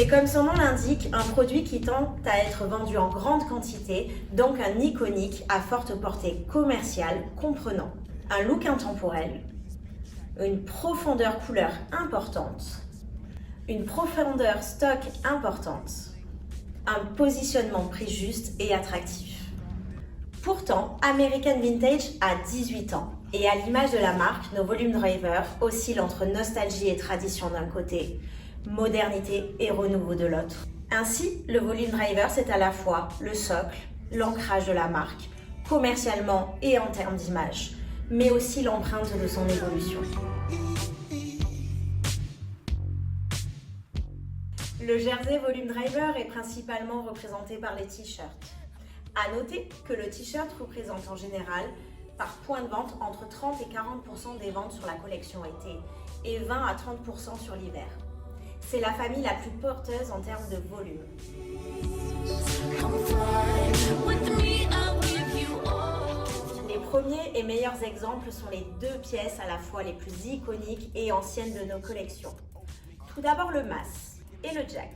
C'est comme son nom l'indique, un produit qui tend à être vendu en grande quantité, donc un iconique à forte portée commerciale comprenant un look intemporel, une profondeur couleur importante, une profondeur stock importante, un positionnement prix juste et attractif. Pourtant, American Vintage a 18 ans et à l'image de la marque, nos volume drivers oscillent entre nostalgie et tradition d'un côté, modernité et renouveau de l'autre. Ainsi, le volume driver, c'est à la fois le socle, l'ancrage de la marque, commercialement et en termes d'image, mais aussi l'empreinte de son évolution. Le jersey volume driver est principalement représenté par les t-shirts. À noter que le t-shirt représente en général, par point de vente, entre 30 et 40% des ventes sur la collection été et 20 à 30% sur l'hiver. C'est la famille la plus porteuse en termes de volume. Les premiers et meilleurs exemples sont les deux pièces à la fois les plus iconiques et anciennes de nos collections. Tout d'abord le mas et le jack.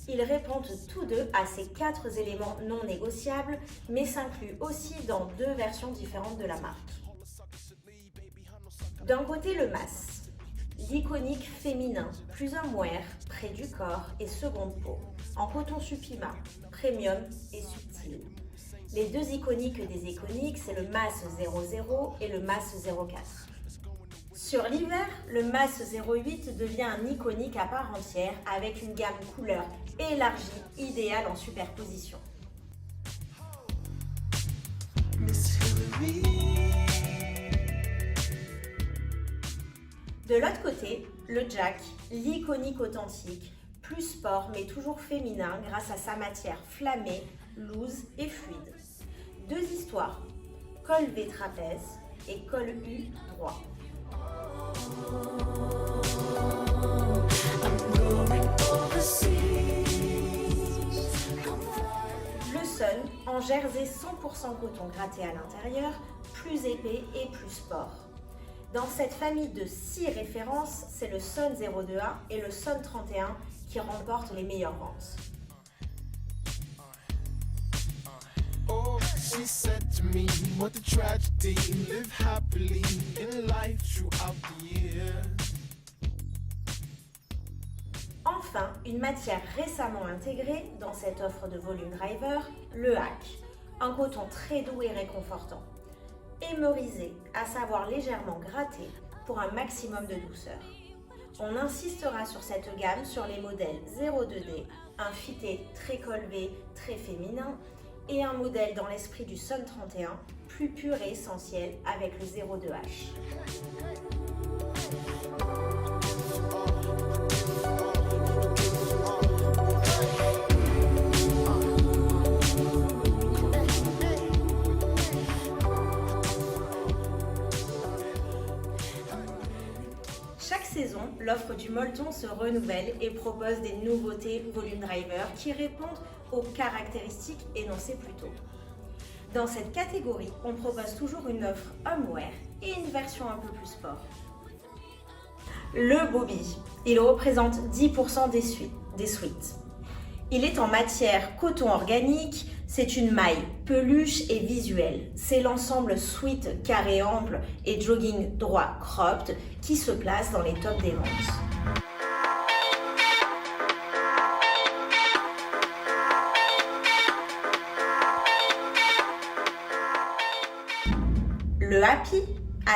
Ils répondent tous deux à ces 4 éléments non négociables, mais s'incluent aussi dans 2 versions différentes de la marque. D'un côté le mas, l'iconique féminin, plus un mohair, près du corps et seconde peau, en coton Supima, premium et subtil. Les 2 iconiques des iconiques, c'est le mas 00 et le mas 04. Sur l'hiver, le mas 08 devient un iconique à part entière avec une gamme couleur élargie, idéale en superposition. De l'autre côté, le jack, l'iconique authentique, plus sport mais toujours féminin grâce à sa matière flammée, loose et fluide. 2 histoires, col V trapèze et col U droit. Le Sun en jersey 100% coton gratté à l'intérieur, plus épais et plus sport. Dans cette famille de 6 références, c'est le Sun 02A et le Sun 31 qui remportent les meilleures ventes. She said to me, what a tragedy, live happily in life throughout the year. Enfin, une matière récemment intégrée dans cette offre de volume driver, le hack, un coton très doux et réconfortant. Émeurisé, à savoir légèrement gratté pour un maximum de douceur. On insistera sur cette gamme sur les modèles 02D, un fité très colvé, très féminin, et un modèle dans l'esprit du Sun 31, plus pur et essentiel avec le 02H. Chaque saison, l'offre du Molleton se renouvelle et propose des nouveautés volume driver qui répondent aux caractéristiques énoncées plus tôt. Dans cette catégorie, on propose toujours une offre homeware et une version un peu plus sport. Le Bobby, il représente 10% des suites. Il est en matière coton organique, c'est une maille peluche et visuelle. C'est l'ensemble sweat carré ample et jogging droit cropped qui se place dans les tops des ventes. Le Happy,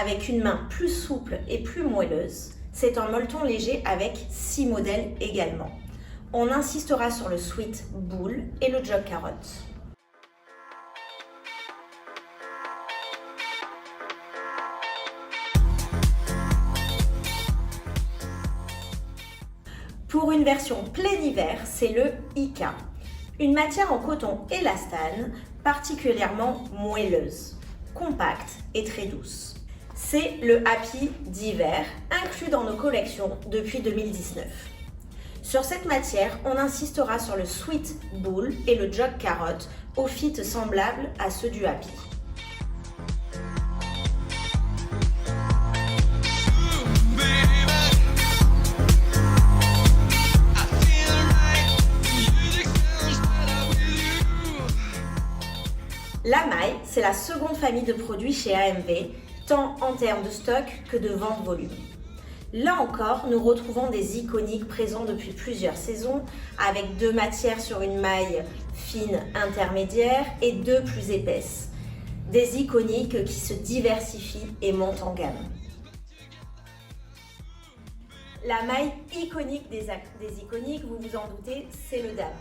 avec une main plus souple et plus moelleuse, c'est un molleton léger avec 6 modèles également. On insistera sur le sweat boule et le jog carotte. Pour une version plein hiver, c'est le Ika, une matière en coton élastane particulièrement moelleuse, compacte et très douce. C'est le Happy d'hiver, inclus dans nos collections depuis 2019. Sur cette matière, on insistera sur le sweat boule et le jog carotte, aux fit semblables à ceux du Happy. la seconde famille de produits chez AMV, tant en termes de stock que de vente volume. Là encore, nous retrouvons des iconiques présents depuis plusieurs saisons, avec 2 matières sur une maille fine intermédiaire et 2 plus épaisses. Des iconiques qui se diversifient et montent en gamme. La maille iconique des iconiques, vous vous en doutez, c'est le dame.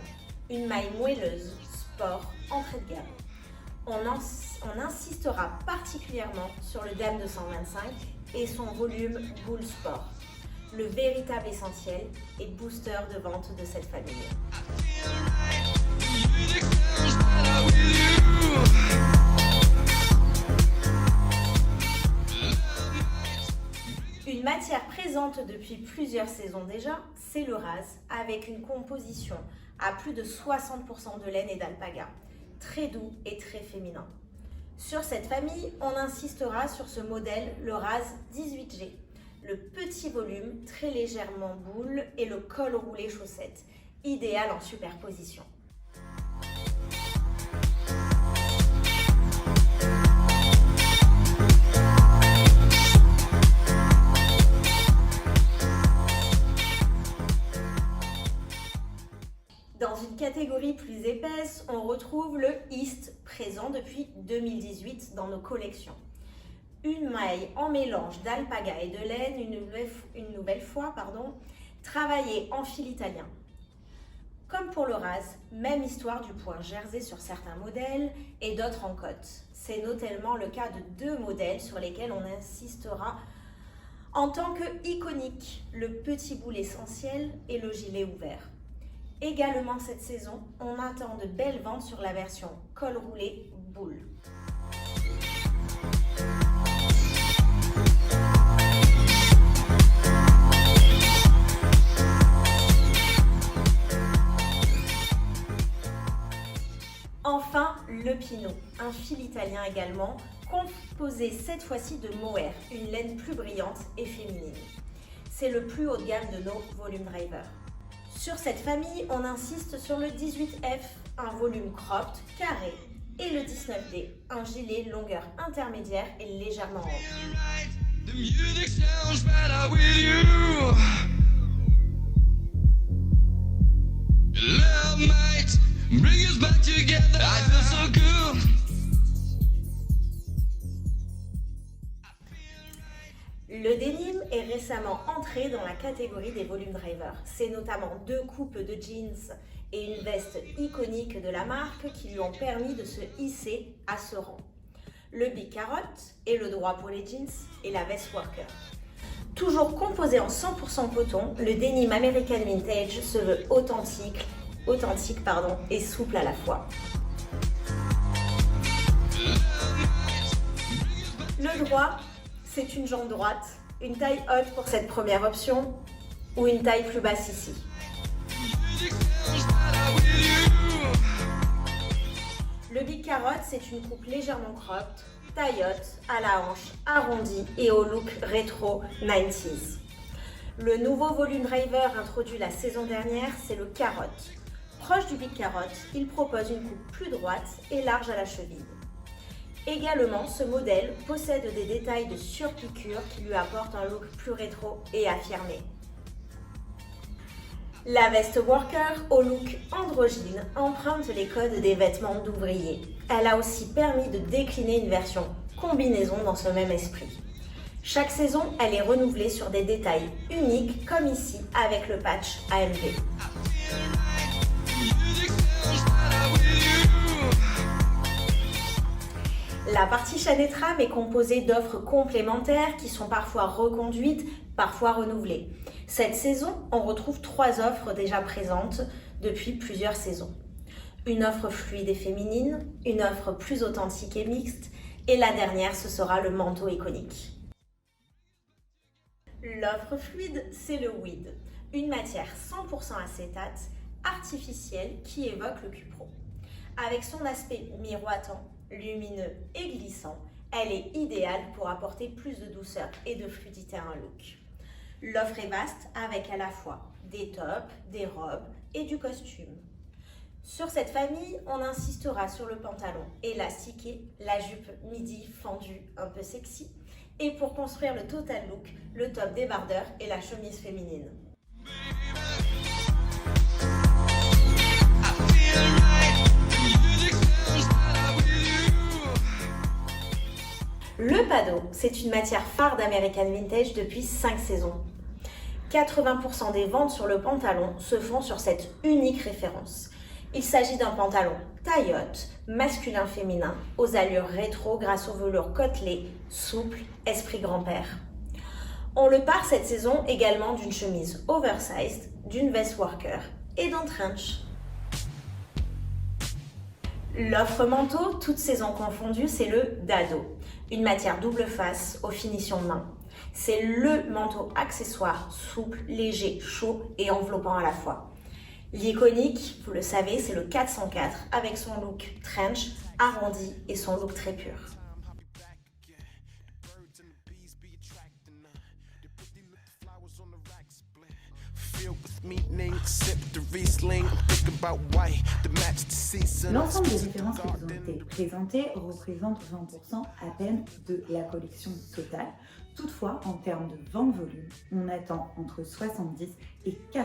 Une maille moelleuse, sport, entrée de gamme. On insistera particulièrement sur le dame 225 et son volume Bull Sport, le véritable essentiel et booster de vente de cette famille. Une matière présente depuis plusieurs saisons déjà, c'est le rase, avec une composition à plus de 60% de laine et d'alpaga, très doux et très féminin. Sur cette famille, on insistera sur ce modèle, le rase 18G, le petit volume très légèrement boule et le col roulé chaussette, idéal en superposition. Dans une catégorie plus épaisse, on retrouve le East, présent depuis 2018 dans nos collections. Une maille en mélange d'alpaga et de laine, une nouvelle fois, travaillée en fil italien. Comme pour le rase, même histoire du point jersey sur certains modèles et d'autres en côte. C'est notamment le cas de 2 modèles sur lesquels on insistera en tant que iconique, le petit boule essentiel et le gilet ouvert. Également cette saison, on attend de belles ventes sur la version col roulé boule. Enfin, le Pinot, un fil italien également, composé cette fois-ci de mohair, une laine plus brillante et féminine. C'est le plus haut de gamme de nos volume drivers. Sur cette famille, on insiste sur le 18F, un volume cropped, carré, et le 19D, un gilet longueur intermédiaire et légèrement haut. Le denim est récemment entré dans la catégorie des volume drivers. C'est notamment 2 coupes de jeans et une veste iconique de la marque qui lui ont permis de se hisser à ce rang. Le Big Carrot est le droit pour les jeans et la veste worker. Toujours composé en 100% coton, le denim American Vintage se veut authentique et souple à la fois. Le droit, c'est une jambe droite, une taille haute pour cette première option ou une taille plus basse ici. Le Big Carrot, c'est une coupe légèrement cropped, taille haute, à la hanche, arrondie et au look rétro 90s. Le nouveau volume driver introduit la saison dernière, c'est le Carrot. Proche du Big Carrot, il propose une coupe plus droite et large à la cheville. Également, ce modèle possède des détails de surpiqûre qui lui apportent un look plus rétro et affirmé. La veste worker au look androgyne emprunte les codes des vêtements d'ouvriers. Elle a aussi permis de décliner une version combinaison dans ce même esprit. Chaque saison, elle est renouvelée sur des détails uniques comme ici avec le patch AMV. La partie chaîne et trame est composée d'offres complémentaires qui sont parfois reconduites, parfois renouvelées. Cette saison, on retrouve 3 offres déjà présentes depuis plusieurs saisons. Une offre fluide et féminine, une offre plus authentique et mixte, et la dernière, ce sera le manteau iconique. L'offre fluide, c'est le weed, une matière 100% acétate, artificielle qui évoque le cupro. Avec son aspect miroitant, lumineux et glissant, elle est idéale pour apporter plus de douceur et de fluidité à un look. L'offre est vaste avec à la fois des tops, des robes et du costume. Sur cette famille, on insistera sur le pantalon élastiqué, la jupe midi fendue un peu sexy, et pour construire le total look, le top débardeur et la chemise féminine. Le pado, c'est une matière phare d'American Vintage depuis 5 saisons. 80% des ventes sur le pantalon se font sur cette unique référence. Il s'agit d'un pantalon taille-haute, masculin-féminin, aux allures rétro grâce au velours côtelé, souple, esprit grand-père. On le part cette saison également d'une chemise oversized, d'une veste worker et d'un trench. L'offre manteau, toutes saisons confondues, c'est le dado, une matière double face aux finitions main. C'est le manteau accessoire souple, léger, chaud et enveloppant à la fois. L'iconique, vous le savez, c'est le 404 avec son look trench, arrondi et son look très pur. L'ensemble des références qui vous ont été présentées représente 20% à peine de la collection totale. Toutefois, en termes de vente-volume, on attend entre 70 et 80%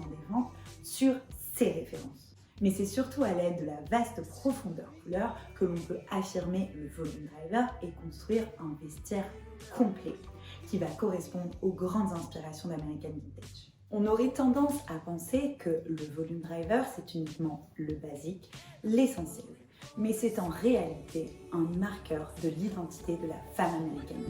des ventes sur ces références. Mais c'est surtout à l'aide de la vaste profondeur couleur que l'on peut affirmer le volume driver et construire un vestiaire complet qui va correspondre aux grandes inspirations d'American Vintage. On aurait tendance à penser que le volume driver, c'est uniquement le basique, l'essentiel. Mais c'est en réalité un marqueur de l'identité de la femme américaine.